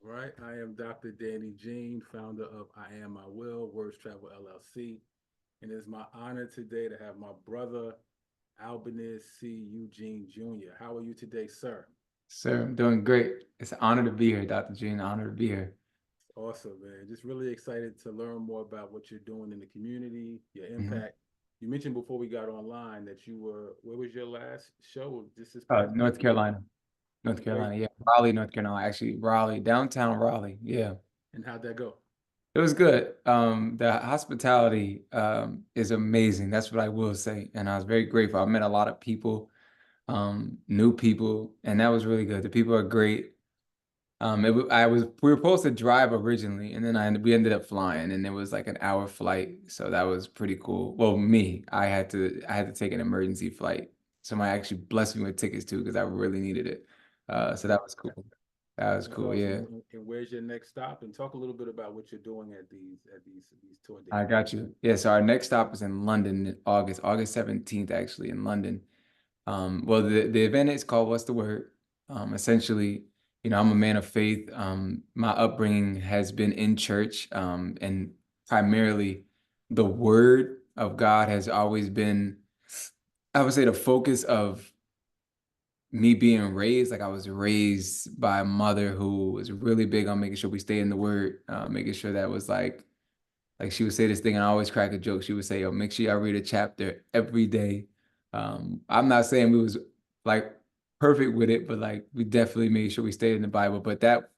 Right. I am Dr. Danny Jean, founder of I Am My Will, Words Travel LLC. And it is my honor today to have my brother, Albanese C. Eugene Jr. How are you today, sir? Sir, I'm doing great. It's an honor to be here, Dr. Gene. Honor to be here. Awesome, man. Just really excited to learn more about what you're doing in the community, your Mhm. impact. You mentioned before we got online that you were, where was your last show? Just this past North weekend. Carolina. North Wait, Carolina, yeah. Raleigh, North Carolina. Actually, Raleigh, downtown Raleigh. Yeah. and how'd that go? It was good. The hospitality is amazing. That's what I will say. And I was very grateful. I met a lot of people, new people, and that was really good. The people are great. We were supposed to drive originally, and then we ended up flying, and it was like an hour flight, so that was pretty cool. Well, I had to take an emergency flight. Somebody actually blessed me with tickets too because I really needed it. So that was cool. That was That's cool. awesome. Yeah, And where's your next stop? And talk a little bit about what you're doing at these tour I dates. got you. Yeah, so our next stop is in London in August 17th, actually in London. Well, the event is called What's the Word? Essentially, I'm a man of faith. My upbringing has been in church, and primarily the Word of God has always been, I would say, the focus of me being raised. Like I was raised by a mother who was really big on making sure we stay in the Word, making sure that was like she would say this thing, and I always crack a joke. She would say, "Yo, make sure y'all read a chapter every day." I'm not saying we was like perfect with it, but like we definitely made sure we stayed in the Bible. But that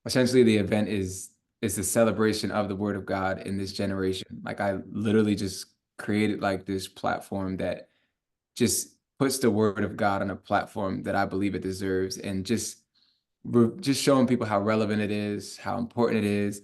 essentially the event is the celebration of the Word of God in this generation. Like I literally just created like this platform that just puts the Word of God on a platform that I believe it deserves, and just we're just showing people how relevant it is, how important it is,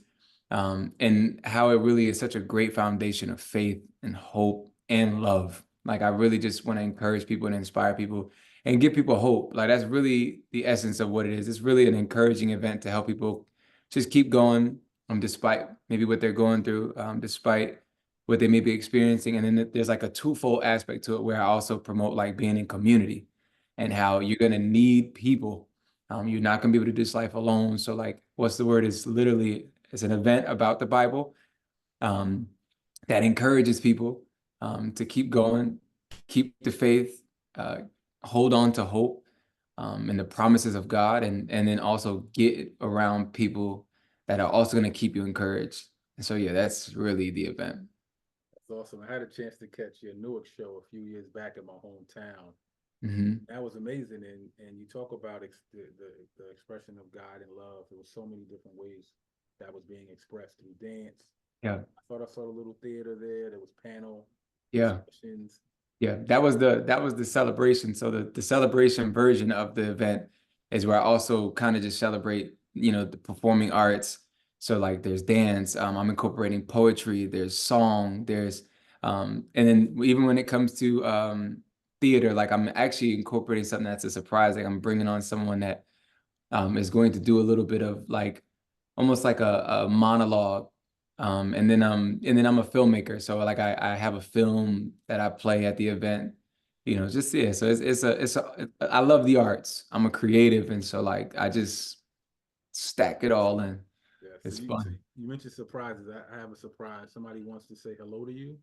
and how it really is such a great foundation of faith and hope and love. Like I really just want to encourage people and inspire people and give people hope. Like that's really the essence of what it is. It's really an encouraging event to help people just keep going, despite maybe what they're going through, despite what they may be experiencing. And then there's like a twofold aspect to it where I also promote like being in community and how you're gonna need people. You're not gonna be able to do this life alone. So like, what's the word? Is literally it's an event about the Bible um, that encourages people to keep going, keep the faith, uh, hold on to hope and the promises of God, and then also get around people that are also gonna keep you encouraged. And so yeah, that's really the event. That's awesome. I had a chance to catch your Newark show a few years back in my hometown. Hmm. That was amazing. And you talk about the expression of God and love. There was so many different ways that was being expressed through dance. Yeah, I thought I saw a little theater there. There was panel yeah. discussions. Yeah, that was the celebration. So the celebration version of the event is where I also kind of just celebrate, the performing arts. So like there's dance, I'm incorporating poetry, there's song, and then even when it comes to theater, like I'm actually incorporating something that's a surprise. Like I'm bringing on someone that is going to do a little bit of like almost like a monologue. And then I'm a filmmaker. So like I have a film that I play at the event, just yeah. So I love the arts. I'm a creative. And so like I just stack it all in. Yeah. So It's fun. you mentioned surprises. I have a surprise. Somebody wants to say hello to you,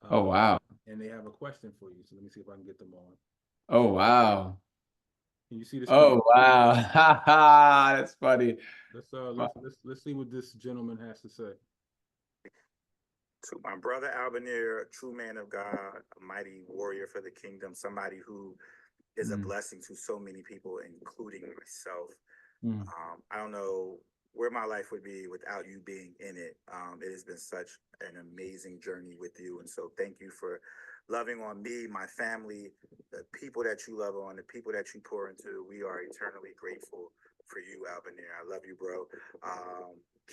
Oh uh, wow. and they have a question for you. So let me see if I can get them on. Oh wow. Can you see the screen? Oh wow. Ha ha. That's funny. Wow. Let's see what this gentleman has to say. To my brother Albaner, true man of God, a mighty warrior for the kingdom, somebody who is a Mm, blessing to so many people, including myself. mm. I don't know where my life would be without you being in it. It has been such an amazing journey with you. And so thank you for loving on me, my family, the people that you love on, the people that you pour into. We are eternally grateful for you, Albaner. I love you, bro.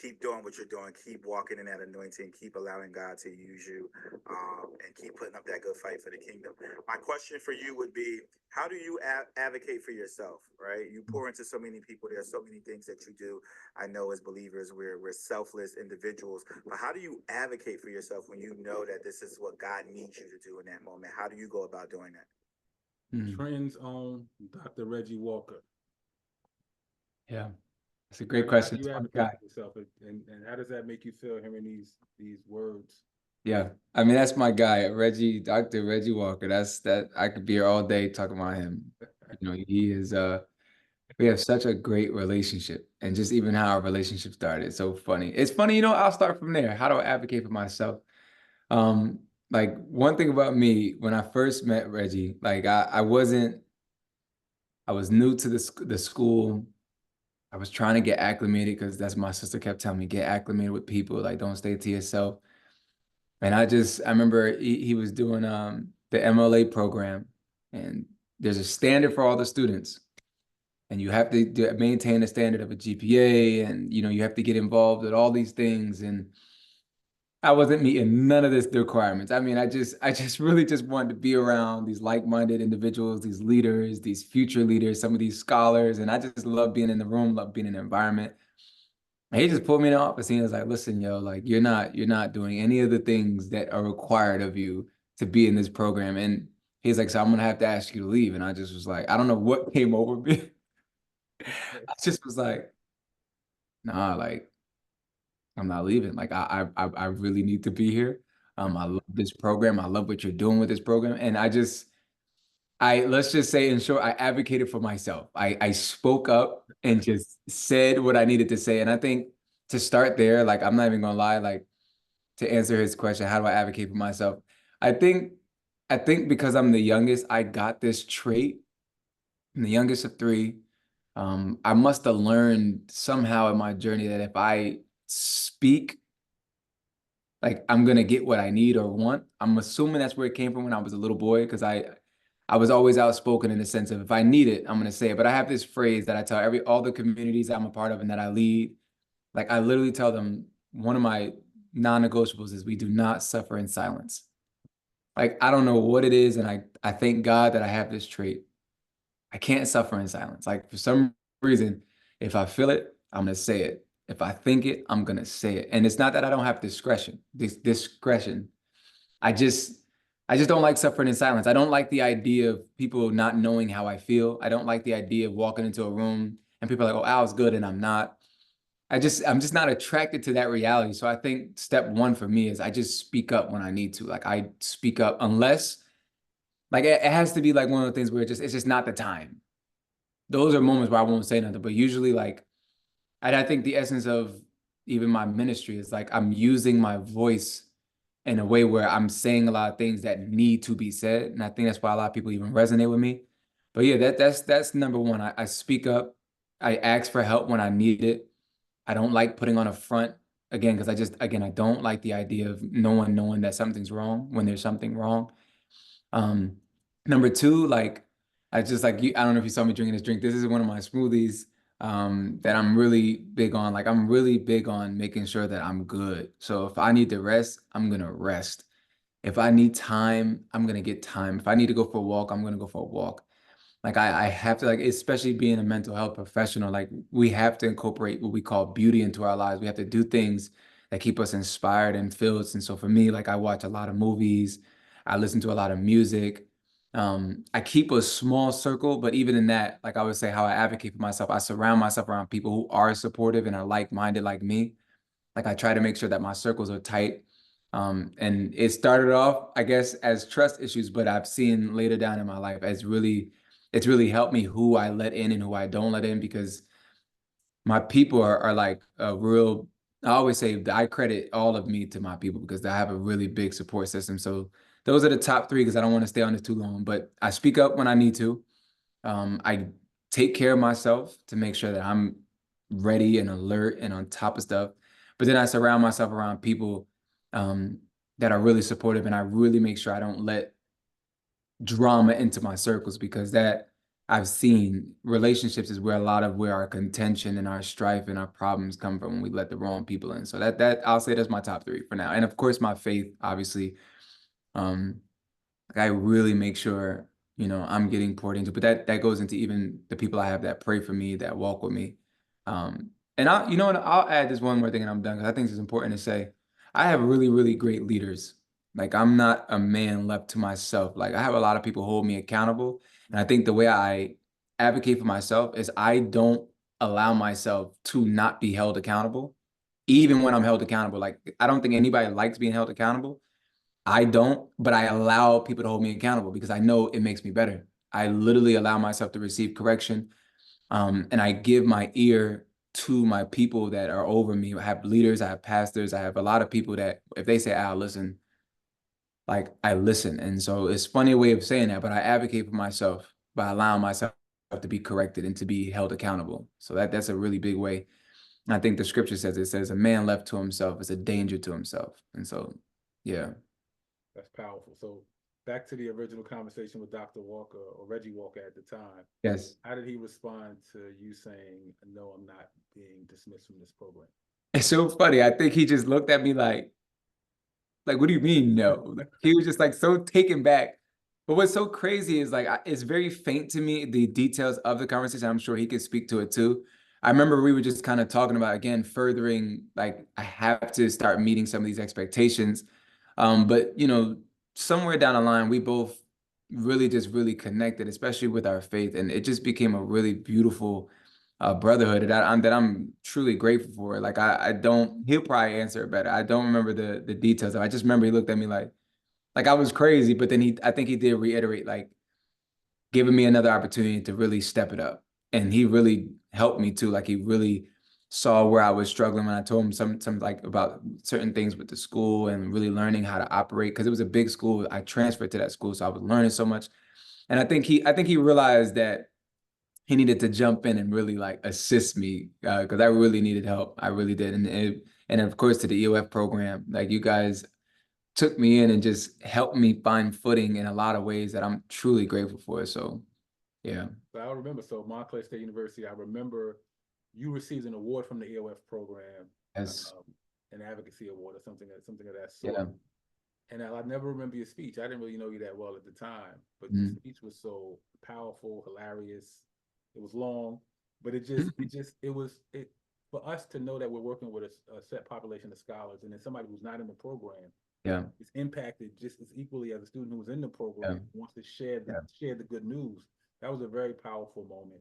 Keep doing what you're doing. Keep walking in that anointing. Keep allowing God to use you, and keep putting up that good fight for the kingdom. My question for you would be, how do you advocate for yourself, right? You pour into so many people. There's so many things that you do. I know as believers, we're selfless individuals, but how do you advocate for yourself when you know that this is what God needs you to do in that moment? How do you go about doing that? Mm. Trends on Dr. Reggie Walker. Yeah. It's a great How question. do you That's my advocate guy. for yourself, and how does that make you feel hearing these words? Yeah. I mean, that's my guy, Reggie, Dr. Reggie Walker. That's that I could be here all day talking about him. You know, he is we have such a great relationship and just even how our relationship started. It's so funny. It's funny, you know, I'll start from there. How do I advocate for myself? Um, like one thing about me, when I first met Reggie, like I was new to the school. I was trying to get acclimated because that's my sister kept telling me, get acclimated with people, like don't stay to yourself. And I remember he was doing the MLA program, and there's a standard for all the students, and you have to maintain a standard of a GPA, and you know you have to get involved with all these things. And I wasn't meeting none of the requirements. I mean, I just really just wanted to be around these like-minded individuals, these leaders, these future leaders, some of these scholars, and I just love being in the room, love being in the environment. And he just pulled me in the office. And he was like, "Listen, yo, like you're not doing any of the things that are required of you to be in this program." And he's like, "So I'm gonna have to ask you to leave." And I just was like, I don't know what came over me. I just was like, "Nah, like." I'm not leaving. Like I really need to be here. I love this program. I love what you're doing with this program. And let's just say in short, I advocated for myself. I spoke up and just said what I needed to say. And I think to start there, like I'm not even gonna lie, like to answer his question, how do I advocate for myself? I think I think because I'm the youngest, I got this trait. I'm the youngest of three. I must have learned somehow in my journey that if I speak like I'm gonna get what I need or want. I'm assuming that's where it came from when I was a little boy, because I was always outspoken in the sense of if I need it, I'm gonna say it. But I have this phrase that I tell all the communities I'm a part of and that I lead. Like I literally tell them one of my non-negotiables is we do not suffer in silence. Like I don't know what it is, and I thank God that I have this trait. I can't suffer in silence. Like for some reason, if I feel it, I'm gonna say it. If I think it, I'm gonna say it. And it's not that I don't have discretion. This discretion. I just I just don't like suffering in silence. I don't like the idea of people not knowing how I feel. I don't like the idea of walking into a room and people are like, "Oh, Al's good," and I'm not. I'm just not attracted to that reality. So I think step one for me is I just speak up when I need to. Like I speak up unless like it has to be like one of the things where it's just not the time. Those are moments where I won't say nothing. But usually, like, I think the essence of even my ministry is like I'm using my voice in a way where I'm saying a lot of things that need to be said. And I think that's why a lot of people even resonate with me. But yeah, that's number one. I speak up. I ask for help when I need it. I don't like putting on a front again, because I don't like the idea of no one knowing that something's wrong when there's something wrong. Um, Number two, like I just like you, I don't know if you saw me drinking this drink. This is one of my smoothies that I'm really big on. Like I'm really big on making sure that I'm good. So if I need to rest, I'm gonna rest. If I need time, I'm gonna get time. If I need to go for a walk, I'm gonna go for a walk. Like I have to like, especially being a mental health professional, like we have to incorporate what we call beauty into our lives. We have to do things that keep us inspired and filled. And so for me, like I watch a lot of movies, I listen to a lot of music. I keep a small circle, but even in that, like I would say how I advocate for myself, I surround myself around people who are supportive and are like-minded like me. Like I try to make sure that my circles are tight. And it started off, I guess, as trust issues, but I've seen later down in my life as it's really helped me who I let in and who I don't let in, because my people are like a real, I always say that I credit all of me to my people because I have a really big support system. So those are the top three because I don't want to stay on this too long, but I speak up when I need to. I take care of myself to make sure that I'm ready and alert and on top of stuff. But then I surround myself around people um, that are really supportive, and I really make sure I don't let drama into my circles, because that I've seen relationships is where our contention and our strife and our problems come from when we let the wrong people in. So that I'll say that's my top three for now. And of course, my faith, obviously. Um, like I really make sure, you know, I'm getting poured into, but that goes into even the people I have that pray for me, that walk with me. And you know what, I'll add this one more thing and I'm done because I think it's important to say. I have really, really great leaders. Like I'm not a man left to myself. Like I have a lot of people hold me accountable. And I think the way I advocate for myself is I don't allow myself to not be held accountable, even when I'm held accountable. Like, I don't think anybody likes being held accountable. I don't, but I allow people to hold me accountable because I know it makes me better. I literally allow myself to receive correction. And I give my ear to my people that are over me. I have leaders, I have pastors, I have a lot of people that if they say, Al, listen, like I listen. And so it's a funny way of saying that, but I advocate for myself by allowing myself to be corrected and to be held accountable. So that's a really big way. And I think the scripture says, it says a man left to himself is a danger to himself. And so, yeah. That's powerful. So back to the original conversation with Dr. Walker or Reggie Walker at the time. Yes. How did he respond to you saying, no, I'm not being dismissed from this program? It's so funny. I think he just looked at me like, what do you mean, no? He was just like so taken back. But what's so crazy is like, it's very faint to me, the details of the conversation. I'm sure he could speak to it too. I remember we were just kind of talking about, again, furthering, like, I have to start meeting some of these expectations. But, you know, somewhere down the line, we both really just really connected, especially with our faith. And it just became a really beautiful brotherhood that I'm truly grateful for. Like I don't, he'll probably answer it better. I don't remember the details. I just remember he looked at me like I was crazy, but then I think he did reiterate, like giving me another opportunity to really step it up. And he really helped me too. Like he really saw where I was struggling when I told him some like about certain things with the school and really learning how to operate. Cause it was a big school. I transferred to that school. So I was learning so much. And I think he realized that he needed to jump in and really like assist me because I really needed help. I really did. And of course to the EOF program, like you guys took me in and just helped me find footing in a lot of ways that I'm truly grateful for. So yeah. But I remember, so Montclair State University, I remember you received an award from the EOF program, Yes. an advocacy award or something of that sort. Yeah. And I never remember your speech. I didn't really know you that well at the time, but the Mm. speech was so powerful, hilarious. It was long, but it was it for us to know that we're working with a set population of scholars, and then somebody who's not in the program Yeah. is impacted just as equally as a student who's in the program wants to share the good news. That was a very powerful moment.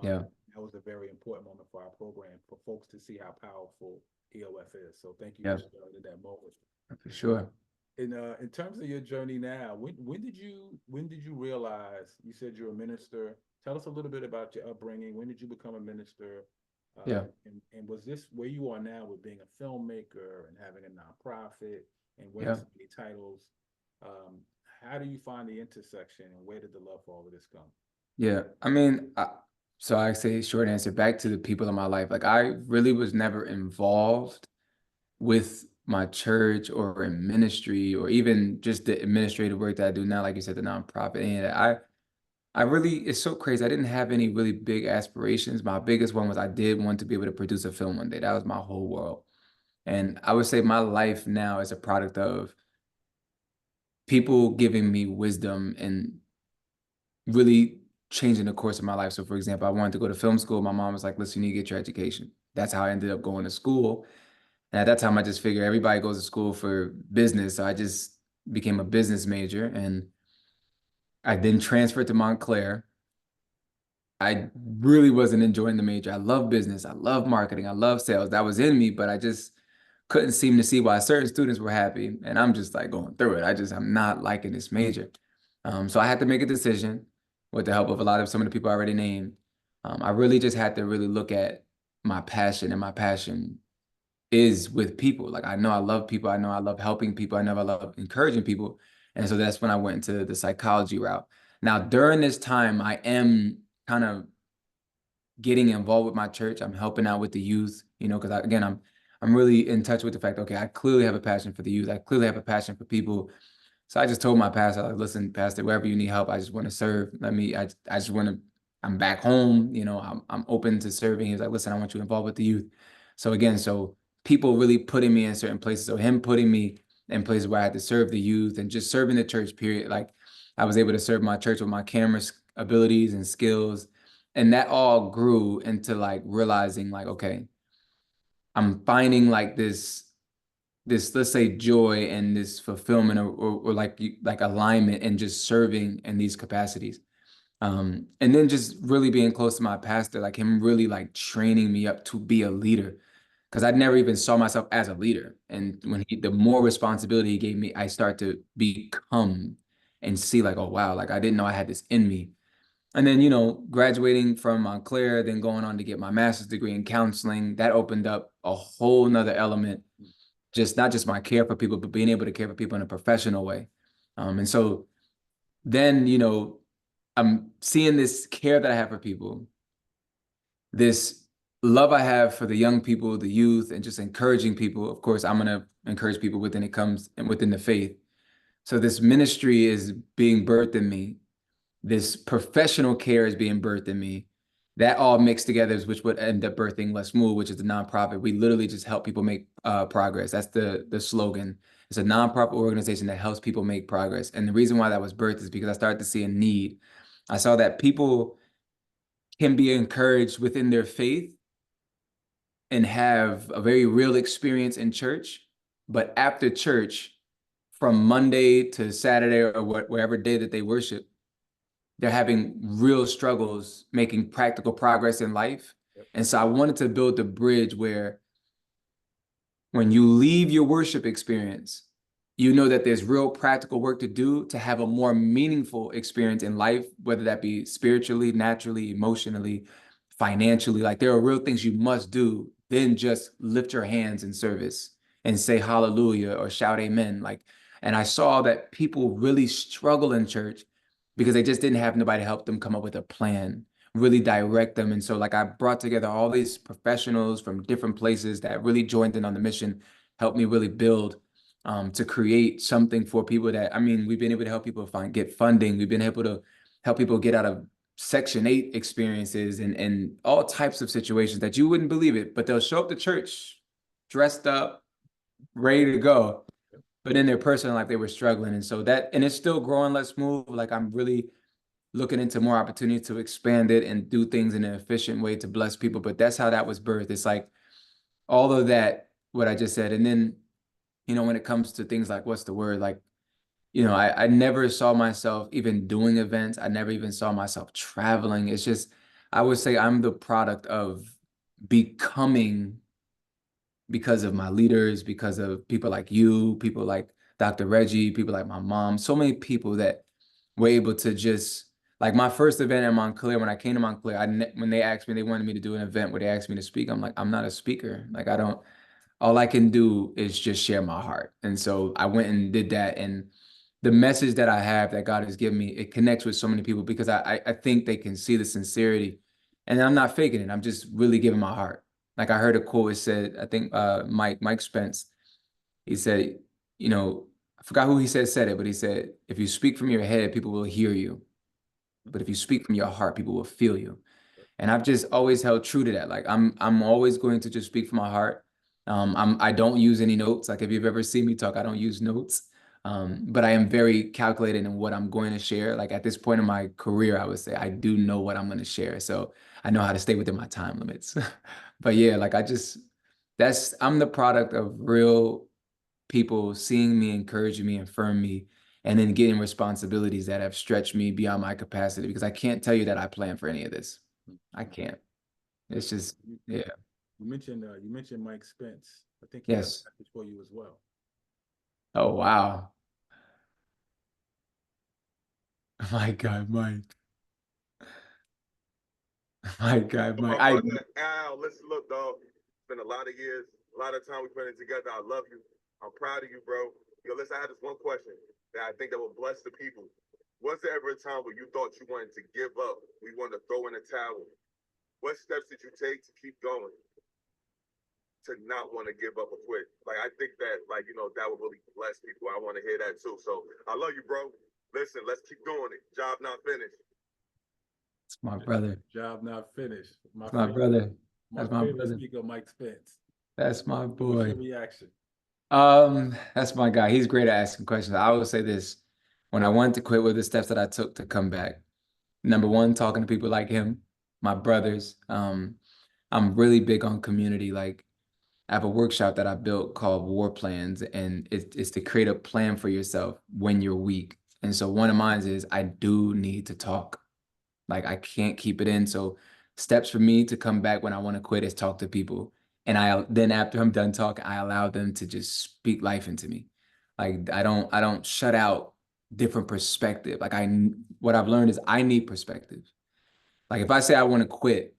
Yeah. That was a very important moment for our program for folks to see how powerful EOF is. So thank you Yeah. for sharing that moment. For sure. In terms of your journey now, when did you realize, you said you're a minister? Tell us a little bit about your upbringing. When did you become a minister? Yeah. And was this where you are now with being a filmmaker and having a nonprofit and winning Yeah. so many titles? How do you find the intersection, and where did the love for all of this come? Yeah. I mean, so I say short answer back to the people in my life. Like I really was never involved with my church or in ministry or even just the administrative work that I do now, like you said, the nonprofit. And I really, it's so crazy. I didn't have any really big aspirations. My biggest one was I did want to be able to produce a film one day. That was my whole world. And I would say my life now is a product of people giving me wisdom and really changing the course of my life. So for example, I wanted to go to film school. My mom was like, listen, you need to get your education. That's how I ended up going to school. And at that time, I just figured everybody goes to school for business. So I just became a business major and I then transferred to Montclair. I really wasn't enjoying the major. I love business. I love marketing. I love sales. That was in me, but I just couldn't seem to see why certain students were happy. And I'm just like going through it. I'm not liking this major. So I had to make a decision with the help of a lot of some of the people I already named. I really just had to really look at my passion, and my passion is with people. Like I know I love people. I know I love helping people. I know I love encouraging people. And so that's when I went into the psychology route. Now, during this time, I am kind of getting involved with my church. I'm helping out with the youth, you know, because again, I'm really in touch with the fact, okay, I clearly have a passion for the youth. I clearly have a passion for people. So I just told my pastor, like, listen, pastor, wherever you need help, I just want to serve. I just want to, I'm back home, you know, I'm open to serving. He was like, listen, I want you involved with the youth. So again, so people really putting me in certain places. So him putting me in places where I had to serve the youth and just serving the church, period. Like I was able to serve my church with my camera abilities and skills. And that all grew into like realizing like, okay, I'm finding like this, let's say joy and this fulfillment or like alignment and just serving in these capacities. And then just really being close to my pastor, like him really like training me up to be a leader. Because I never even saw myself as a leader. And when the more responsibility he gave me, I start to become and see like, oh wow, like I didn't know I had this in me. And then, graduating from Montclair, then going on to get my master's degree in counseling, that opened up a whole nother element, just not just my care for people, but being able to care for people in a professional way. And so then, I'm seeing this care that I have for people, this love I have for the young people, the youth, and just encouraging people. Of course, I'm going to encourage people within it comes and within the faith. So this ministry is being birthed in me. This professional care is being birthed in me. That all mixed together is which would end up birthing Let's Move, which is a nonprofit. We literally just help people make progress. That's the slogan. It's a nonprofit organization that helps people make progress. And the reason why that was birthed is because I started to see a need. I saw that people can be encouraged within their faith and have a very real experience in church, but after church, from Monday to Saturday or whatever day that they worship, they're having real struggles making practical progress in life. And so I wanted to build a bridge where when you leave your worship experience, you know that there's real practical work to do to have a more meaningful experience in life, whether that be spiritually, naturally, emotionally, financially. Like there are real things you must do than just lift your hands in service and say hallelujah or shout amen. And I saw that people really struggle in church because they just didn't have nobody to help them come up with a plan, really direct them. And so like I brought together all these professionals from different places that really joined in on the mission, helped me really build to create something for people that, I mean, we've been able to help people get funding. We've been able to help people get out of Section 8 experiences and all types of situations that you wouldn't believe it, but they'll show up to church dressed up, ready to go. But in their personal life, they were struggling. And so and it's still growing. Let's Move. Like I'm really looking into more opportunity to expand it and do things in an efficient way to bless people. But that's how that was birthed. It's like all of that, what I just said. And then, when it comes to things like, what's the word? Like, I never saw myself even doing events. I never even saw myself traveling. It's just, I would say I'm the product of becoming because of my leaders, because of people like you, people like Dr. Reggie, people like my mom, so many people that were able to just, like my first event in Montclair, when I came to Montclair, when they asked me, they wanted me to do an event where they asked me to speak, I'm like, I'm not a speaker. Like all I can do is just share my heart. And so I went and did that. And the message that I have that God has given me, it connects with so many people because I think they can see the sincerity. And I'm not faking it. I'm just really giving my heart. Like I heard a quote, it said, I think Mike Spence, he said, I forgot who he said it, but he said, if you speak from your head, people will hear you. But if you speak from your heart, people will feel you. And I've just always held true to that. Like I'm always going to just speak from my heart. I don't use any notes. Like if you've ever seen me talk, I don't use notes. But I am very calculated in what I'm going to share. Like at this point in my career, I would say I do know what I'm going to share. So I know how to stay within my time limits. But yeah, like I'm the product of real people seeing me, encouraging me, affirm me, and then getting responsibilities that have stretched me beyond my capacity because I can't tell you that I plan for any of this. I can't. It's just, yeah. You mentioned Mike Spence. I think he has Yes. a message for you as well. Oh, wow. My God, Mike. My God, Mike. My brother Al, listen, look, dog. It's been a lot of years, a lot of time we put in together. I love you. I'm proud of you, bro. Yo, listen, I had this one question that I think that will bless the people. Was there ever a time where you thought you wanted to give up? We wanted to throw in the towel. What steps did you take to keep going? To not want to give up or quit? Like, I think that, that would really bless people. I want to hear that too. So I love you, bro. Listen, let's keep doing it. Job not finished. It's my brother. Job not finished. It's my brother. My That's my favorite brother. speaker, Mike Spence. That's my What's boy. your reaction? That's my guy. He's great at asking questions. I will say this. When I wanted to quit, with the steps that I took to come back? Number one, talking to people like him, my brothers. I'm really big on community. Like I have a workshop that I built called War Plans, and it's to create a plan for yourself when you're weak. And so one of mine is I do need to talk. Like I can't keep it in. So steps for me to come back when I want to quit is talk to people. And then after I'm done talking, I allow them to just speak life into me. Like I don't shut out different perspective. Like what I've learned is I need perspective. Like if I say I want to quit,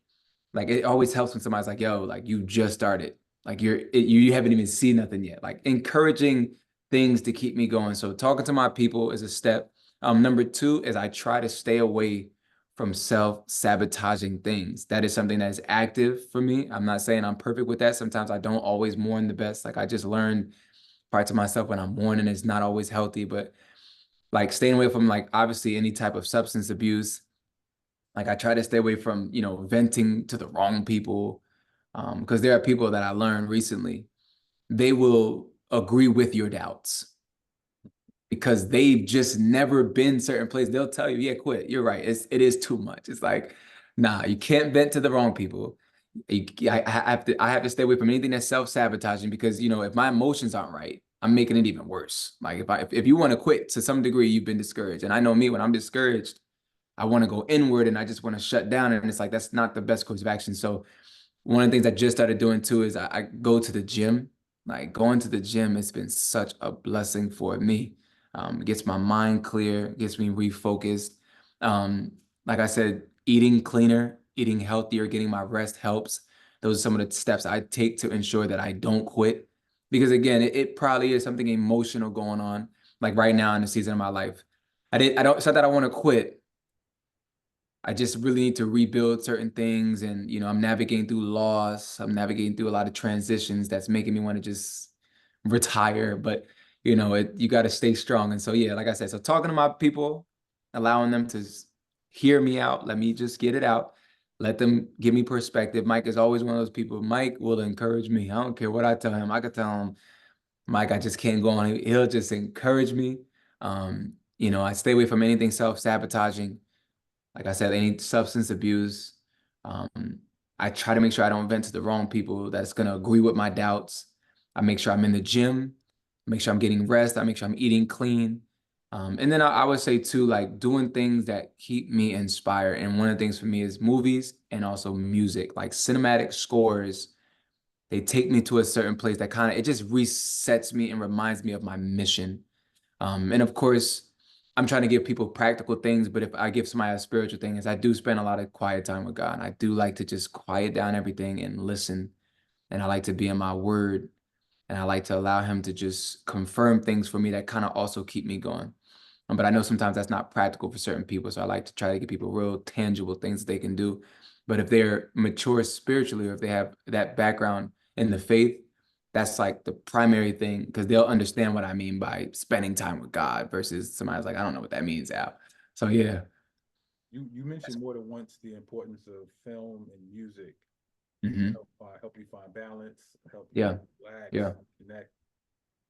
like it always helps when somebody's like, yo, like you just started. Like you haven't even seen nothing yet. Like encouraging things to keep me going. So talking to my people is a step. Number two is I try to stay away from self-sabotaging things. That is something that is active for me. I'm not saying I'm perfect with that. Sometimes I don't always mourn the best. Like I just learned parts of myself when I'm mourning is not always healthy, but like staying away from like obviously any type of substance abuse. Like I try to stay away from, venting to the wrong people. Because there are people that I learned recently, they will agree with your doubts because they've just never been certain places. They'll tell you, yeah, quit. You're right. It is too much. It's like, nah, you can't vent to the wrong people. I have to stay away from anything that's self-sabotaging because, if my emotions aren't right, I'm making it even worse. Like if you want to quit to some degree, you've been discouraged. And I know me, when I'm discouraged, I want to go inward and I just want to shut down. And it's like, that's not the best course of action. So one of the things I just started doing too is I go to the gym. Like going to the gym has been such a blessing for me. It gets my mind clear, gets me refocused. Um, like I said, eating cleaner, eating healthier, getting my rest helps. Those are some of the steps I take to ensure that I don't quit. Because again, it probably is something emotional going on. Like right now in the season of my life, it's not that I want to quit. I just really need to rebuild certain things. And, I'm navigating through loss. I'm navigating through a lot of transitions that's making me want to just retire. But, you got to stay strong. And so, yeah, like I said, so talking to my people, allowing them to hear me out, let me just get it out. Let them give me perspective. Mike is always one of those people. Mike will encourage me. I don't care what I tell him. I could tell him, Mike, I just can't go on. He'll just encourage me. I stay away from anything self-sabotaging. Like I said, any substance abuse. Um, I try to make sure I don't vent to the wrong people that's going to agree with my doubts. I make sure I'm in the gym, make sure I'm getting rest. I make sure I'm eating clean. And then I would say too, like doing things that keep me inspired. And one of the things for me is movies and also music, like cinematic scores. They take me to a certain place that it just resets me and reminds me of my mission. And of course, I'm trying to give people practical things, but if I give somebody a spiritual thing, is I do spend a lot of quiet time with God. I do like to just quiet down everything and listen. And I like to be in my word. And I like to allow him to just confirm things for me that kind of also keep me going. But I know sometimes that's not practical for certain people. So I like to try to give people real tangible things that they can do. But if they're mature spiritually, or if they have that background in the faith, that's like the primary thing, because they'll understand what I mean by spending time with God versus somebody's like, I don't know what that means, Al. So yeah. You mentioned more than once the importance of film and music Hmm. help you find balance, help you Yeah. relax, Yeah. connect.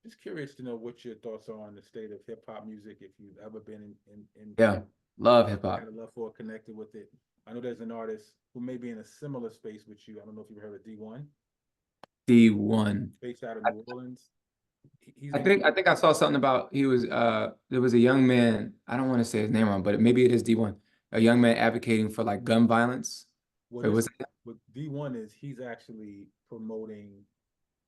Just curious to know what your thoughts are on the state of hip hop music. If you've ever been in Yeah. Love hip hop. had a love for, connected with it. I know there's an artist who may be in a similar space with you. I don't know if you've heard of D1, D1. based out of New Orleans. He's I think I saw something about there was a young man, I don't want to say his name wrong, but maybe it is D1, a young man advocating for like gun violence. what Wait, is was it? what D1 is. He's actually promoting,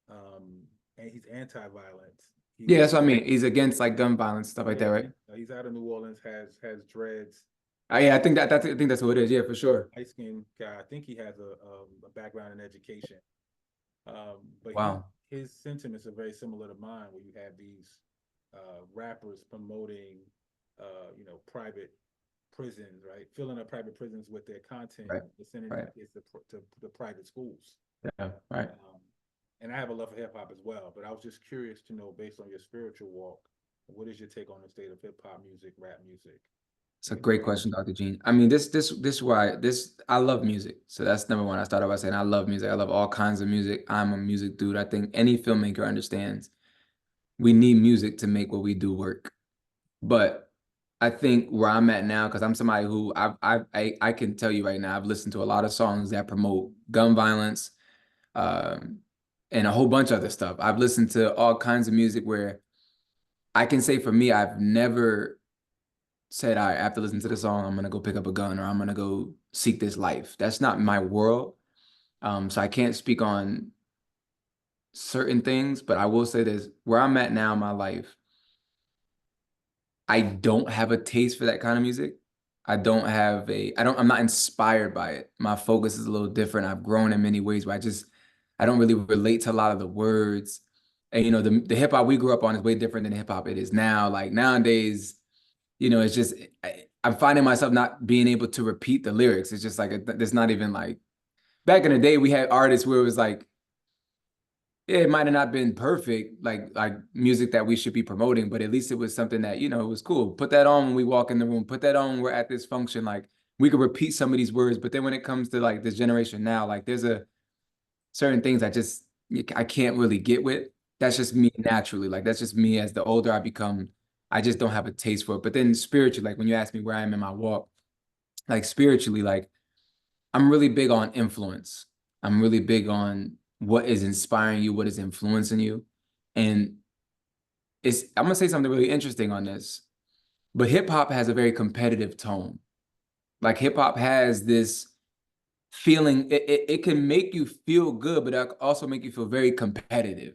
and he's anti-violence. Yeah, He's that's what I mean. He's against like gun violence, stuff like that, yeah, right? he's out of New Orleans. Has dreads. Yeah, I think that's what it is. Yeah, for sure. Light skinned guy. I think he has a background in education. But Wow. his sentiments are very similar to mine, where you have these rappers promoting, private prisons, right? Filling up private prisons with their content, Right. and sending Right. kids to the private schools. Yeah. Right. And I have a love for hip hop as well, but I was just curious to know, based on your spiritual walk, what is your take on the state of hip hop music, rap music? It's a great question, Dr. Gene. I mean, this why this I love music. So that's number one. I started by saying I love music. I love all kinds of music. I'm a music dude. I think any filmmaker understands we need music to make what we do work. But I think where I'm at now, because I'm somebody who I can tell you right now, I've listened to a lot of songs that promote gun violence, um, and a whole bunch of other stuff. I've listened to all kinds of music where I can say for me, I've never said, all right, after listening to the song, I'm gonna go pick up a gun or I'm gonna go seek this life. That's not my world. So I can't speak on certain things, but I will say this, where I'm at now in my life, I don't have a taste for that kind of music. I'm not inspired by it. My focus is a little different. I've grown in many ways where I don't really relate to a lot of the words. And, you know, the hip hop we grew up on is way different than the hip hop it is now. Like nowadays, you know, it's just, I'm finding myself not being able to repeat the lyrics. It's just like, there's not even like, back in the day, we had artists where it was like, yeah, it might have not been perfect, like music that we should be promoting, but at least it was something that, you know, it was cool. Put that on when we walk in the room, put that on when we're at this function. Like we could repeat some of these words, but then when it comes to like this generation now, like there's a certain things I can't really get with. That's just me naturally. Like that's just me as the older I become, I just don't have a taste for it. But then spiritually, like when you ask me where I am in my walk, like spiritually, like I'm really big on influence. I'm really big on what is inspiring you, what is influencing you. And I'm gonna say something really interesting on this, but hip hop has a very competitive tone. Like hip hop has this feeling, it can make you feel good, but it can also make you feel very competitive.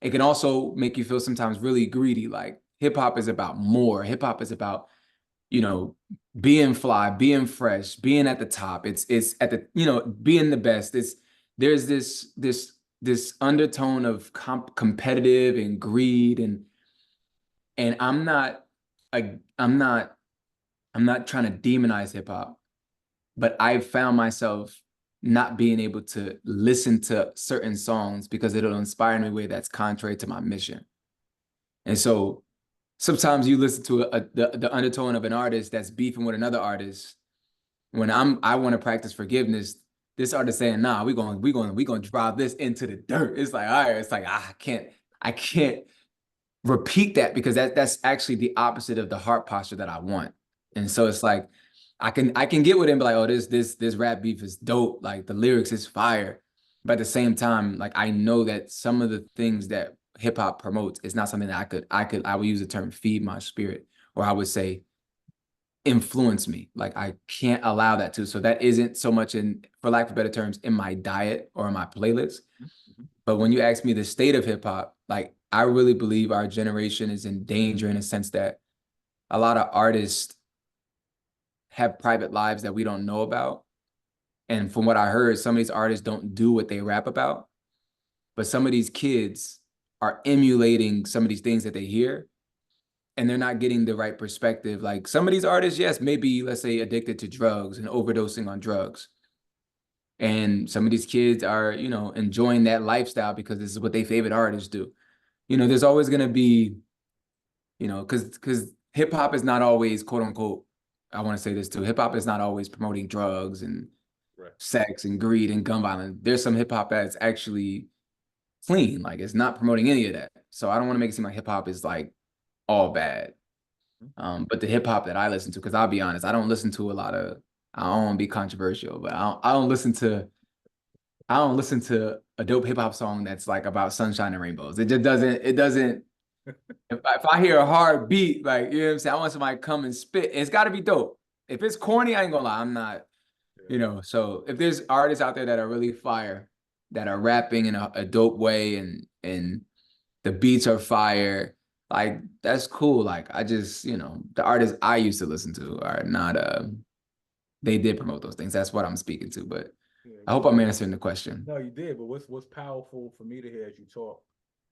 It can also make you feel sometimes really greedy. Like hip hop is about more. Hip hop is about, you know, being fly, being fresh, being at the top. It's at the, you know, being the best. There's this undertone of competitive and greed and I'm not trying to demonize hip hop, but I found myself not being able to listen to certain songs because it'll inspire me in a way that's contrary to my mission. And so sometimes you listen to the undertone of an artist that's beefing with another artist. When I want to practice forgiveness, this artist saying, nah, we gonna drive this into the dirt. It's like, all right, it's like I can't repeat that because that's actually the opposite of the heart posture that I want. And so it's like I can get with him, be like, oh, this rap beef is dope. Like the lyrics is fire. But at the same time, like I know that some of the things that hip hop promotes is not something that I would use the term feed my spirit, or I would say influence me. Like I can't allow that to. So that isn't so much in, for lack of better terms, in my diet or in my playlist. But when you ask me the state of hip hop, like I really believe our generation is in danger in a sense that a lot of artists have private lives that we don't know about. And from what I heard, some of these artists don't do what they rap about, but some of these kids are emulating some of these things that they hear and they're not getting the right perspective. Like some of these artists, yes, maybe let's say addicted to drugs and overdosing on drugs. And some of these kids are, you know, enjoying that lifestyle because this is what their favorite artists do. You know, there's always going to be, you know, because hip hop is not always, quote unquote, I want to say this too, hip hop is not always promoting drugs and Right. sex and greed and gun violence. There's some hip hop that's actually clean, like it's not promoting any of that. So I don't want to make it seem like hip hop is like all bad. But the hip hop that I listen to, because I'll be honest, I don't listen to a lot of, I don't want to be controversial, but I don't listen to a dope hip hop song that's like about sunshine and rainbows. It doesn't, if I hear a hard beat, like, you know what I'm saying? I want somebody to come and spit. It's got to be dope. If it's corny, I ain't gonna lie, I'm not, you know. So if there's artists out there that are really fire, that are rapping in a dope way and the beats are fire, like that's cool. Like I just, you know, the artists I used to listen to are not, they did promote those things. That's what I'm speaking to, but Yeah, I hope I'm answering the question. no, you did. But what's powerful for me to hear as you talk,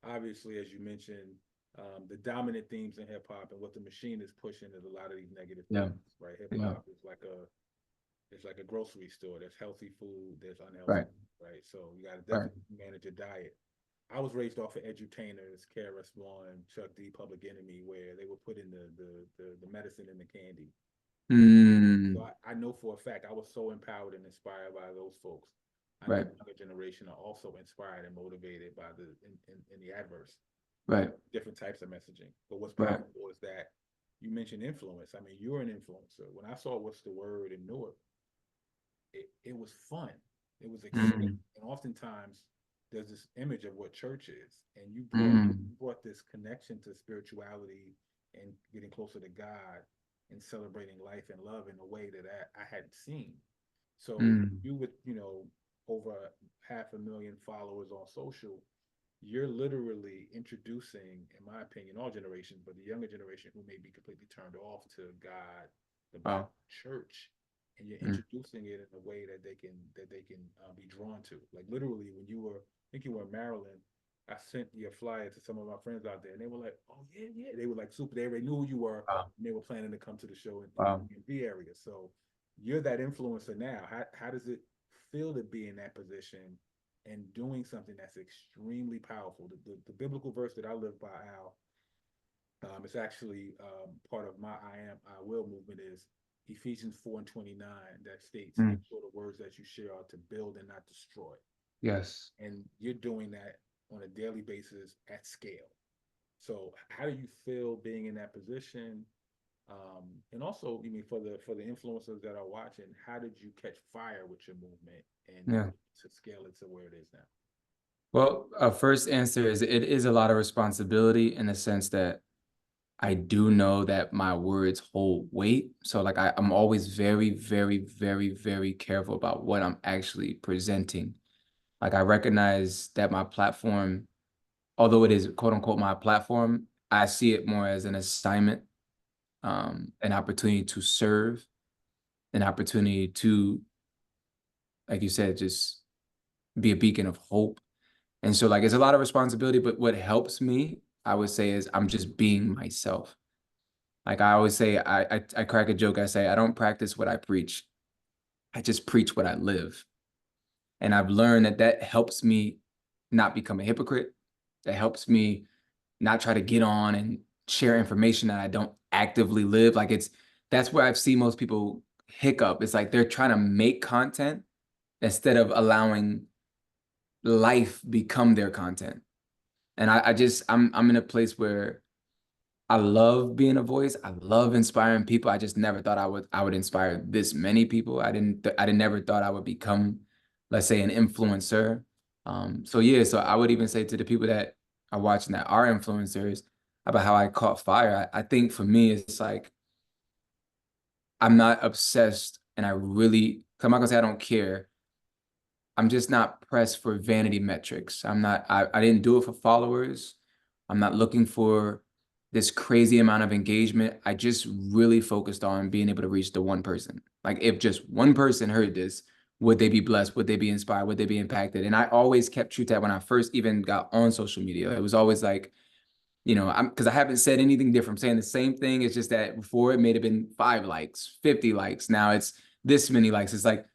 obviously, as you mentioned, the dominant themes in hip hop and what the machine is pushing is a lot of these negative Yeah. things, right? Hip Yeah. hop is like a grocery store. There's healthy food, there's unhealthy, Right. right? So you got to Right. definitely manage your diet. I was raised off of edutainers, KRS One, Chuck D, Public Enemy, where they would put in the medicine in the candy. So Mm, I know for a fact I was so empowered and inspired by those folks. I know right. the younger generation are also inspired and motivated by in the adverse, Right. different types of messaging. But what's Right. powerful is that you mentioned influence. I mean, you're an influencer. When I saw What's the Word in Newark, it was fun. It was exciting. Mm, And oftentimes there's this image of what church is. And you mm, brought this connection to spirituality and getting closer to God and celebrating life and love in a way that I hadn't seen. So Mm. you with, over 500,000 followers on social, you're literally introducing, in my opinion, all generations, but the younger generation who may be completely turned off to God, the Bible, Wow. church, and you're Mm. introducing it in a way that they can be drawn to. Like literally, when you were, I think you were in Maryland, I sent your flyer to some of my friends out there, and they were like, "Oh yeah, yeah." They were like super. They already knew who you were, Wow. and they were planning to come to the show in the Wow. DMV area. So you're that influencer now. How does it feel to be in that position and doing something that's extremely powerful? The biblical verse that I live by, Al, it's actually part of my I will movement, is Ephesians 4:29, that states, "Make Mm. sure the words that you share are to build and not destroy." Yes. And you're doing that on a daily basis at scale. So how do you feel being in that position? And also, you mean, for the influencers that are watching, how did you catch fire with your movement and Yeah. to scale it to where it is now? Well, first answer is it is a lot of responsibility in the sense that I do know that my words hold weight. So like I'm always very, very, very, very careful about what I'm actually presenting. Like I recognize that my platform, although it is quote unquote my platform, I see it more as an assignment, an opportunity to serve, an opportunity to, like you said, just be a beacon of hope. And so like it's a lot of responsibility, but what helps me, I would say, is I'm just being myself. Like I always say, I crack a joke. I say, I don't practice what I preach. I just preach what I live. And I've learned that that helps me not become a hypocrite. That helps me not try to get on and share information that I don't actively live. Like that's where I've seen most people hiccup. It's like they're trying to make content instead of allowing life become their content. And I'm in a place where I love being a voice. I love inspiring people. I just never thought I would inspire this many people. I never thought I would become, let's say, an influencer. So yeah, so I would even say to the people that are watching that are influencers about how I caught fire. I think for me, it's like I'm not obsessed, and I'm not gonna say I don't care. I'm just not pressed for vanity metrics. I didn't do it for followers. I'm not looking for this crazy amount of engagement. I just really focused on being able to reach the one person. Like if just one person heard this, would they be blessed? Would they be inspired? Would they be impacted? And I always kept true to that when I first even got on social media. It was always like, because I haven't said anything different. I'm saying the same thing. It's just that before it may have been 5 likes, 50 likes. Now it's this many likes. It's like,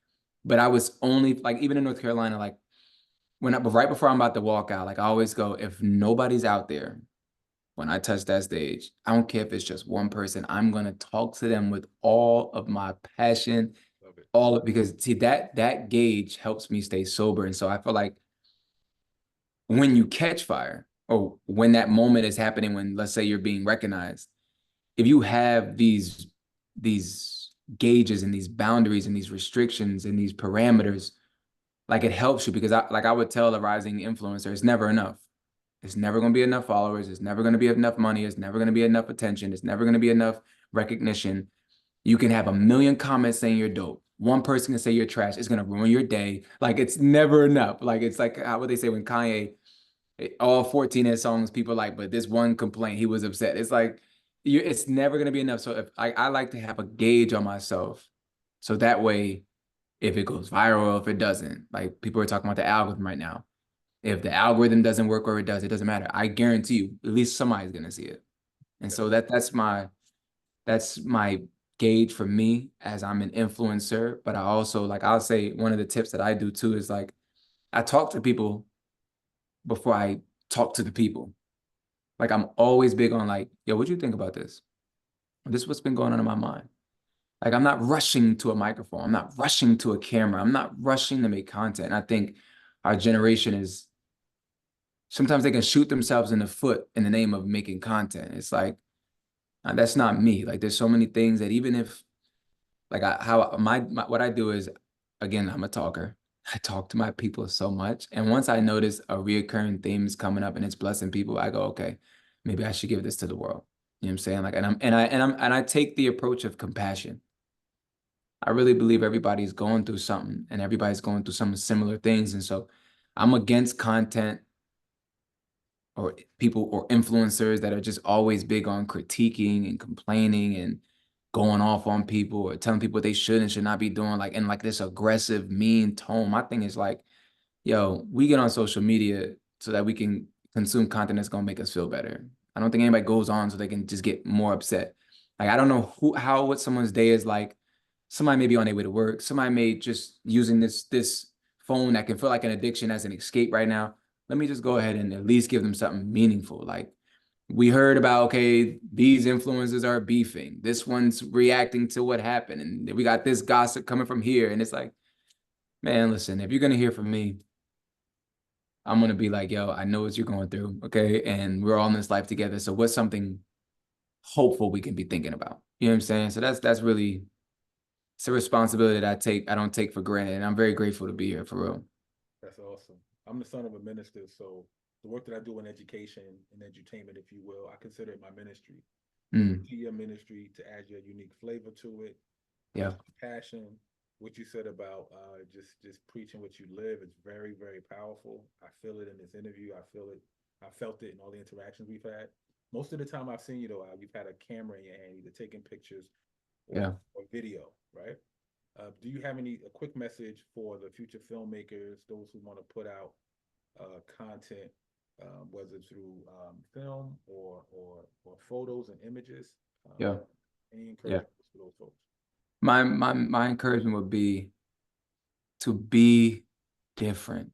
but I was only like, even in North Carolina, like but right before I'm about to walk out, like I always go, if nobody's out there when I touch that stage, I don't care if it's just one person, I'm going to talk to them with all of my passion, Love it. because see that gauge helps me stay sober. And so I feel like when you catch fire or when that moment is happening, when let's say you're being recognized, if you have these gauges and these boundaries and these restrictions and these parameters, like it helps you, because I would tell a rising influencer, it's never enough. It's never going to be enough followers. It's never going to be enough money. It's never going to be enough attention. It's never going to be enough recognition. You can have a million comments saying you're dope. One person can say you're trash. It's going to ruin your day. Like it's never enough. Like it's like how would they say when Kanye, all 14 of his songs, people like, but this one complaint, he was upset. It's like, it's never going to be enough. So if I like to have a gauge on myself, so that way, if it goes viral, if it doesn't, like people are talking about the algorithm right now. If the algorithm doesn't work or it does, it doesn't matter. I guarantee you, at least somebody's gonna see it. And so that's my gauge for me as I'm an influencer. But I also, like, I'll say one of the tips that I do too is like I talk to people before I talk to the people. Like I'm always big on like, yo, what do you think about this? This is what's been going on in my mind. Like I'm not rushing to a microphone. I'm not rushing to a camera. I'm not rushing to make content. And I think our generation is sometimes they can shoot themselves in the foot in the name of making content. It's like that's not me. Like there's so many things that even if like what I do is, again, I'm a talker. I talk to my people so much, and once I notice a reoccurring theme is coming up and it's blessing people, I go, okay, maybe I should give this to the world. You know what I'm saying? Like, and I take the approach of compassion. I really believe everybody's going through something and everybody's going through some similar things. And so I'm against content or people or influencers that are just always big on critiquing and complaining and going off on people or telling people what they should and should not be doing, like in like this aggressive, mean tone. My thing is like, yo, we get on social media so that we can consume content that's gonna make us feel better. I don't think anybody goes on so they can just get more upset. Like I don't know what someone's day is like. Somebody may be on their way to work. Somebody may just using this phone that can feel like an addiction as an escape right now. Let me just go ahead and at least give them something meaningful. Like we heard about, okay, these influencers are beefing. This one's reacting to what happened. And we got this gossip coming from here. And it's like, man, listen, if you're going to hear from me, I'm going to be like, yo, I know what you're going through. Okay. And we're all in this life together. So what's something hopeful we can be thinking about? You know what I'm saying? So that's really, it's a responsibility that I don't take for granted. And I'm very grateful to be here for real. That's awesome. I'm the son of a minister, so the work that I do in education and edutainment, if you will, I consider it my ministry. Mm, To your ministry to add your unique flavor to it, yeah. passion. What you said about just preaching what you live is very, very powerful. I feel it in this interview. I feel it. I felt it in all the interactions we've had. Most of the time I've seen you though, you've had a camera in your hand, either taking pictures Yeah. or video, right? Do you have a quick message for the future filmmakers, those who want to put out content, whether through film or photos and images? Yeah. Any Yeah. encouragement for those folks? My encouragement would be to be different.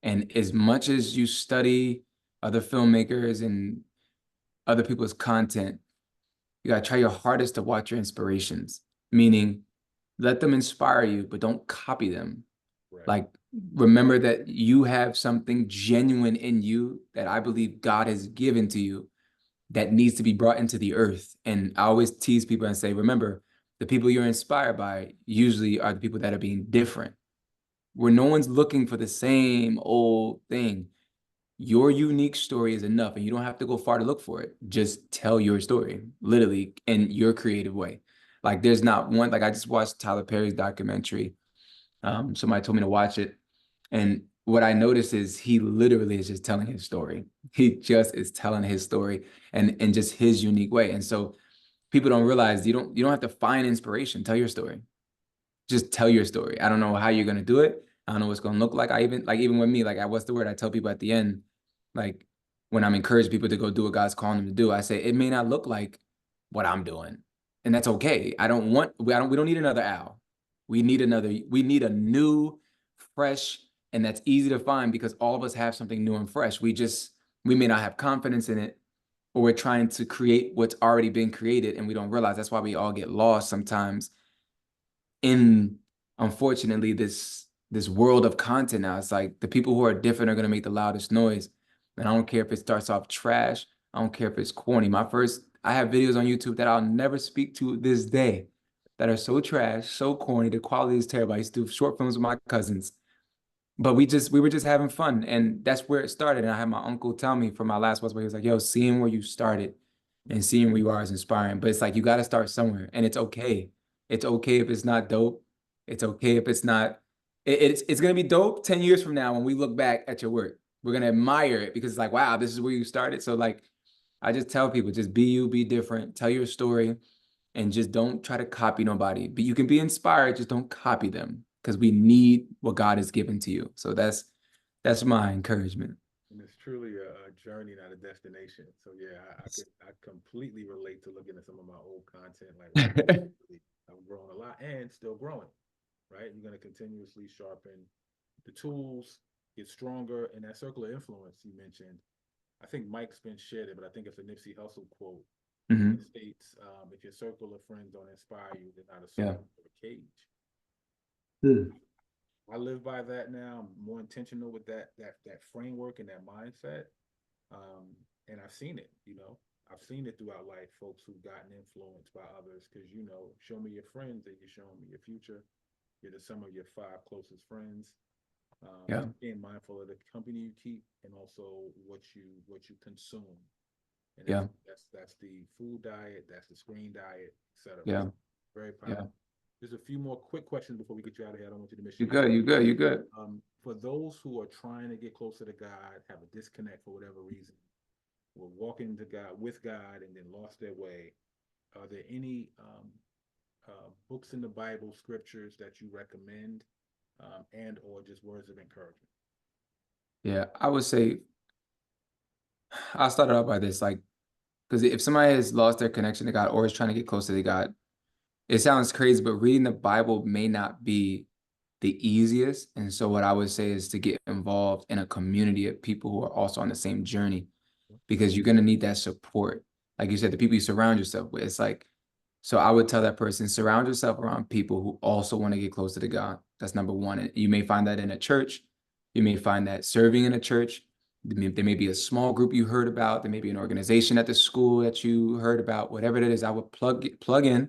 And as much as you study other filmmakers and other people's content, you gotta try your hardest to watch your inspirations, meaning let them inspire you, but don't copy them. Right. Like, remember that you have something genuine in you that I believe God has given to you that needs to be brought into the earth. And I always tease people and say, remember, the people you're inspired by usually are the people that are being different, where no one's looking for the same old thing. Your unique story is enough, and you don't have to go far to look for it. Just tell your story, literally, in your creative way. Like there's not one, like I just watched Tyler Perry's documentary. Somebody told me to watch it. And what I noticed is he literally is just telling his story. He just is telling his story and in just his unique way. And so people don't realize you don't have to find inspiration. Tell your story. Just tell your story. I don't know how you're gonna do it. I don't know what's gonna look like. Even with me, like what's the word? I tell people at the end, like when I'm encouraging people to go do what God's calling them to do, I say it may not look like what I'm doing. And that's okay. We don't need another Al. We need a new, fresh, and that's easy to find because all of us have something new and fresh. We may not have confidence in it, or we're trying to create what's already been created and we don't realize. That's why we all get lost sometimes in, unfortunately, this world of content now. It's like the people who are different are going to make the loudest noise. And I don't care if it starts off trash. I don't care if it's corny. I have videos on YouTube that I'll never speak to this day that are so trash, so corny. The quality is terrible. I used to do short films with my cousins, but we were just having fun. And that's where it started. And I had my uncle tell me from my last where he was like, yo, seeing where you started and seeing where you are is inspiring. But it's like, you got to start somewhere, and it's okay. It's okay if it's not dope. It's okay if it's not, it's going to be dope 10 years from now when we look back at your work. We're going to admire it because it's like, wow, this is where you started. So like, I just tell people, just be you, be different, tell your story, and just don't try to copy nobody. But you can be inspired, just don't copy them because we need what God has given to you. So that's my encouragement. And it's truly a journey, not a destination. So yeah, I completely relate to looking at some of my old content. Like, wow, I've grown a lot and still growing. Right, you're going to continuously sharpen the tools, get stronger, and that circle of influence you mentioned. I think Mike Spence shared it, but I think it's a Nipsey Hussle quote. Mhm. It states, "If your circle of friends don't inspire you, they're not a Yeah. circle or a cage." Mm. I live by that now. I'm more intentional with that framework and that mindset. And I've seen it, I've seen it throughout life, folks who've gotten influenced by others, because show me your friends and you're showing me your future. You're the sum of your five closest friends. Yeah. Being mindful of the company you keep and also what you consume. And Yeah. that's the food diet, that's the screen diet, etc. Yeah. Very Yeah. powerful. There's a few more quick questions before we get you out of here. I don't want you to miss You your good. You good. You good. for those who are trying to get closer to God, have a disconnect for whatever reason, were walking to God with God and then lost their way, are there any books in the Bible, scriptures that you recommend, and or just words of encouragement? Yeah. I would say I'll start it out by this, like, because if somebody has lost their connection to God or is trying to get closer to God, it sounds crazy, but reading the Bible may not be the easiest. And so what I would say is to get involved in a community of people who are also on the same journey, because you're going to need that support. Like you said, the people you surround yourself with, it's like, so I would tell that person, surround yourself around people who also want to get closer to God. That's number one. And you may find that in a church. You may find that serving in a church. There may be a small group you heard about. There may be an organization at the school that you heard about. Whatever it is, I would plug in.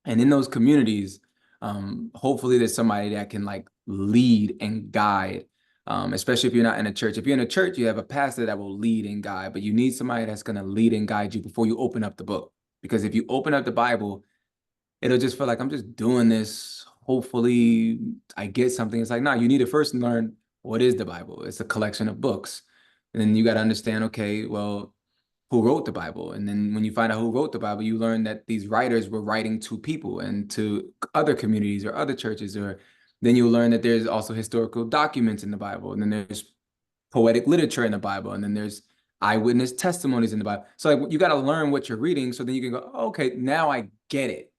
And in those communities, hopefully there's somebody that can like lead and guide, especially if you're not in a church. If you're in a church, you have a pastor that will lead and guide, but you need somebody that's going to lead and guide you before you open up the book. Because if you open up the Bible, it'll just feel like I'm just doing this. Hopefully I get something. It's like, no, you need to first learn what is the Bible. It's a collection of books. And then you got to understand, okay, well, who wrote the Bible? And then when you find out who wrote the Bible, you learn that these writers were writing to people and to other communities or other churches, or then you'll learn that there's also historical documents in the Bible. And then there's poetic literature in the Bible. And then there's eyewitness testimonies in the Bible. So like, you got to learn what you're reading. So then you can go, oh, okay, now I get it.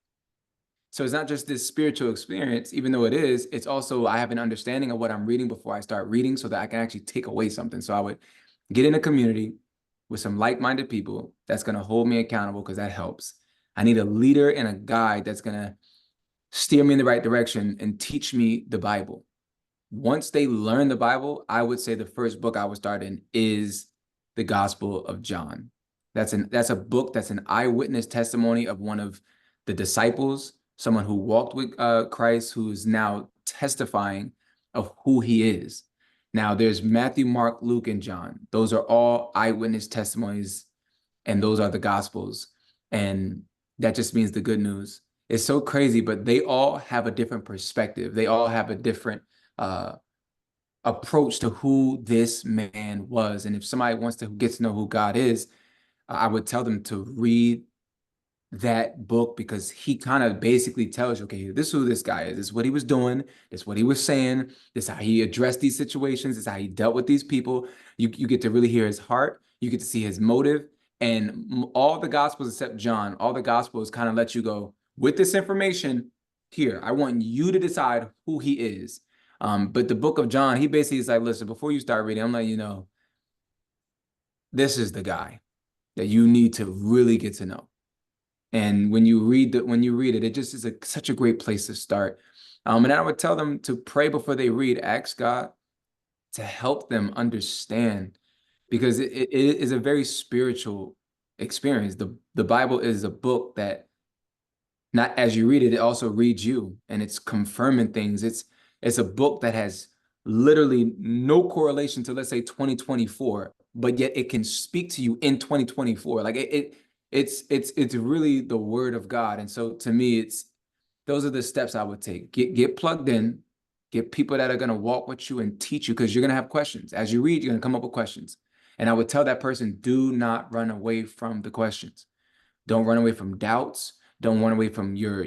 So it's not just this spiritual experience, even though it is, it's also, I have an understanding of what I'm reading before I start reading so that I can actually take away something. So I would get in a community with some like-minded people that's going to hold me accountable, because that helps. I need a leader and a guide that's going to steer me in the right direction and teach me the Bible. Once they learn the Bible, I would say the first book I would start in is the Gospel of John. That's a book that's an eyewitness testimony of one of the disciples, someone who walked with Christ, who is now testifying of who he is. Now there's Matthew, Mark, Luke, and John. Those are all eyewitness testimonies, and those are the Gospels. And that just means the good news. It's so crazy, but they all have a different perspective. They all have a different approach to who this man was. And if somebody wants to get to know who God is, I would tell them to read that book, because he kind of basically tells you, okay, this is who this guy is. This is what he was doing. This is what he was saying. This is how he addressed these situations. This is how he dealt with these people. You get to really hear his heart. You get to see his motive. And all the Gospels except John, all the Gospels kind of let you go, with this information here, I want you to decide who he is. But the book of John, he basically is like, listen, before you start reading, I'm letting you know, this is the guy that you need to really get to know. And when you read it, it just is such a great place to start. And I would tell them to pray before they read, ask God to help them understand, because it is a very spiritual experience. The Bible is a book that, not as you read it, it also reads you, and it's confirming things. It's a book that has literally no correlation to, let's say, 2024, but yet it can speak to you in 2024. Like it's really the word of God. And so to me, those are the steps I would take. Get plugged in, get people that are going to walk with you and teach you, because you're going to have questions. As you read, you're going to come up with questions. And I would tell that person, do not run away from the questions. Don't run away from doubts. Don't run away from your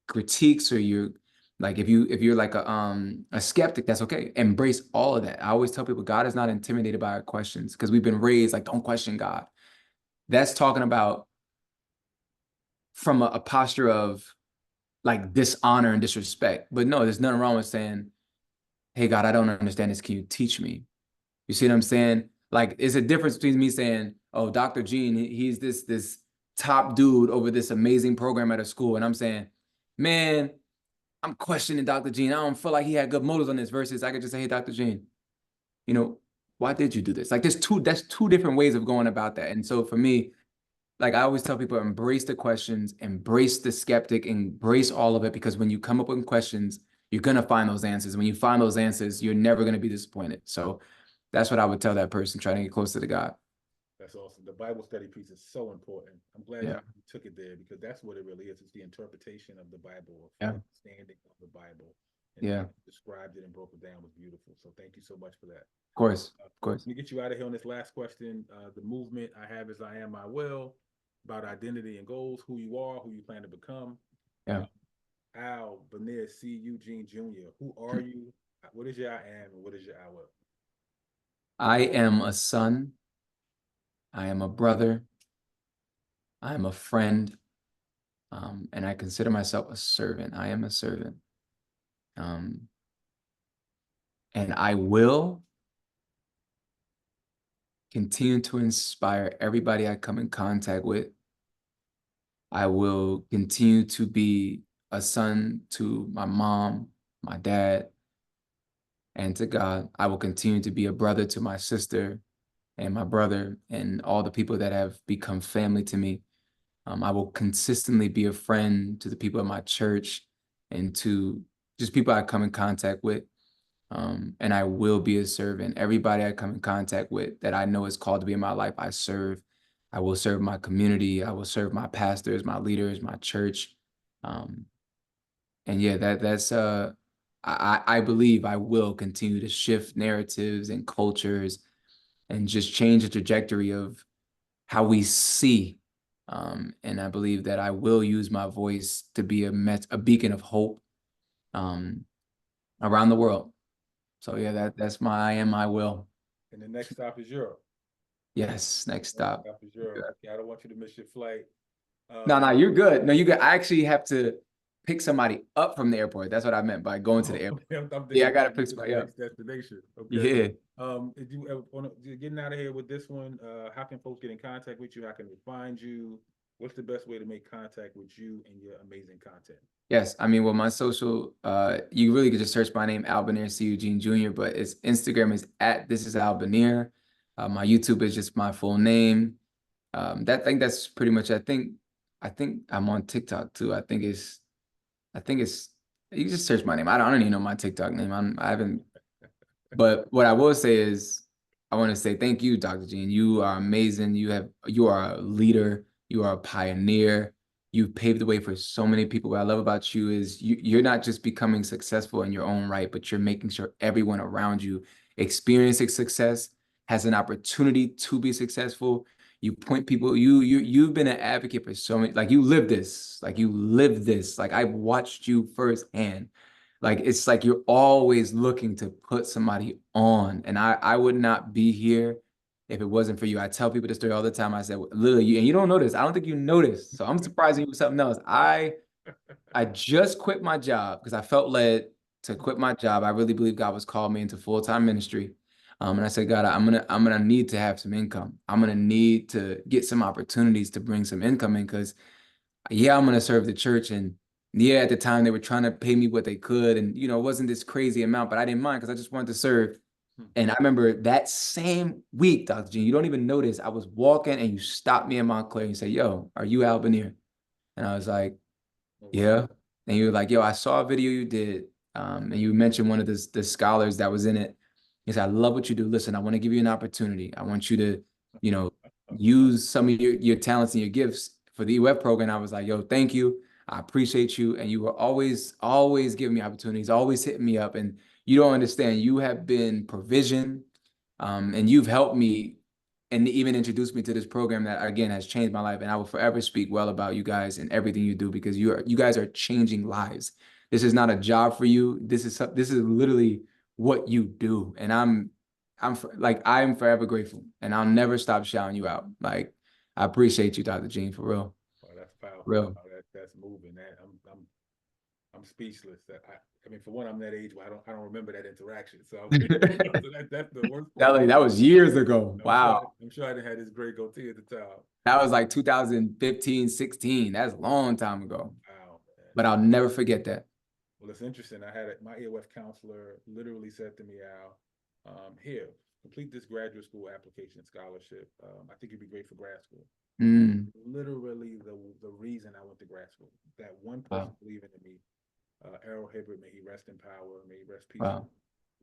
critiques, or your, like, if you're like a skeptic, that's okay. Embrace all of that. I always tell people, God is not intimidated by our questions, because we've been raised like, don't question God. That's talking about from a posture of like dishonor and disrespect. But no, there's nothing wrong with saying, hey, God, I don't understand this. Can you teach me? You see what I'm saying? Like, it's a difference between me saying, oh, Dr. Gene, he's this top dude over this amazing program at a school. And I'm saying, man, I'm questioning Dr. Gene. I don't feel like he had good motives on this, versus I could just say, hey, Dr. Gene, why did you do this? Like, that's two different ways of going about that. And so for me, like, I always tell people, embrace the questions, embrace the skeptic, embrace all of it, because when you come up with questions, you're going to find those answers. When you find those answers, you're never going to be disappointed. So That's what I would tell that person trying to get closer to God. That's awesome. The Bible study piece is so important. I'm glad Yeah. you took it there because that's what it really is. It's the interpretation of the Bible, or Yeah. understanding of the Bible. And Yeah. how you described it and broke it down was beautiful. So thank you so much for that. Of course. Of course. Let me get you out of here on this last question. The movement I have is I Am, I Will, about identity and goals, who you are, who you plan to become. Yeah. Albaner C. Eugene Jr., who are you? What is your I am and what is your I will? I am a son. I am a brother. I am a friend. And I consider myself a servant. I am a servant. And I will continue to inspire everybody I come in contact with. I will continue to be a son to my mom, my dad, and to God. I will continue to be a brother to my sister and my brother and all the people that have become family to me. I will consistently be a friend to the people at my church and to just people I come in contact with. And I will be a servant. Everybody I come in contact with that I know is called to be in my life, I serve. I will serve my community. I will serve my pastors, my leaders, my church. And yeah, that's I believe I will continue to shift narratives and cultures and just change the trajectory of how we see. And I believe that I will use my voice to be a beacon of hope around the world. So yeah, that's my I am, I will. And the next stop is Europe. Yes, next Next stop. stop is Europe. Okay, I don't want you to miss your flight. No, you're good. No, you good. I actually have to pick somebody up from the airport. That's what I meant by going to the airport. I'm Yeah, I thinking gotta pick to the somebody up. next destination. Okay. Yeah. If you getting out of here with this one, how can folks get in contact with you? How can they find you? What's the best way to make contact with you and your amazing content? Yes, I mean, well, my social, you really could just search my name, Albaner C. Eugene Jr., but it's Instagram is at This Is Albaner. My YouTube is just my full name. I think that's pretty much. I think I'm on TikTok too. I think it's. You can just search my name. I don't even know my TikTok name. I haven't. But what I will say is, I want to say thank you, Dr. Gene. You are amazing. You are a leader. You are a pioneer. You paved the way for so many people. What I love about you is you're not just becoming successful in your own right, but you're making sure everyone around you experiencing success, has an opportunity to be successful. You point people, you've been an advocate for so many, like you live this, like you live this. Like I've watched you firsthand. Like it's like you're always looking to put somebody on. And I would not be here if it wasn't for you. I tell people this story all the time. I said, literally, and you don't know this. I don't think you noticed. So I'm surprised you with something else. I just quit my job because I felt led to quit my job. I really believe God was calling me into full-time ministry. And I said, God, I'm gonna need to have some income. I'm gonna need to get some opportunities to bring some income in because yeah, I'm gonna serve the church. And yeah, at the time they were trying to pay me what they could. And it wasn't this crazy amount, but I didn't mind because I just wanted to serve. And I remember that same week, Dr. Gene, you don't even notice, I was walking and you stopped me in Montclair and you said, yo, are you Albaner? And I was like, yeah. And you were like, yo, I saw a video you did. And you mentioned one of the scholars that was in it. He said, I love what you do. Listen, I want to give you an opportunity. I want you to, use some of your talents and your gifts for the EUF program. I was like, yo, thank you. I appreciate you. And you were always giving me opportunities, always hitting me up. And you don't understand, you have been provision, and you've helped me and even introduced me to this program that again has changed my life. And I will forever speak well about you guys and everything you do because you guys are changing lives. This is not a job for you. This is literally what you do. And I'm forever grateful and I'll never stop shouting you out. Like, I appreciate you, Dr. Gene, for real. Oh, that's powerful. Real. Oh, that's moving. I'm speechless. I mean, for one, I'm that age where I don't remember that interaction. So, so that's the worst part. That was years ago. Wow. I'm sure I didn't have this great goatee at the time. That was like 2015, 16. That's a long time ago. Wow, man. But I'll never forget that. Well, it's interesting. I had my EOF counselor literally said to me, Al, here, complete this graduate school application scholarship. I think you'd be great for grad school. Literally the reason I went to grad school. That one person believing in me, Errol Hibbert, may he rest in power, may he rest peacefully. Wow.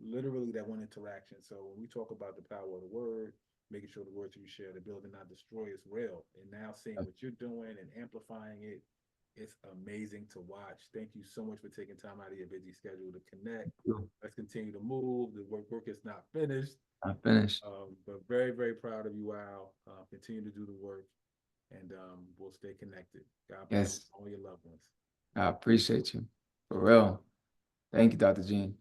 literally that one interaction. So when we talk about the power of the word, making sure the words you share, the build and not destroy is real. And now seeing what you're doing and amplifying it, it's amazing to watch. Thank you so much for taking time out of your busy schedule to connect. Let's continue to move. The work is not finished. I finished. But very, very proud of you, Al. Continue to do the work, and we'll stay connected. God bless Yes. all your loved ones. I appreciate you. For real. Thank you, Dr. Gene.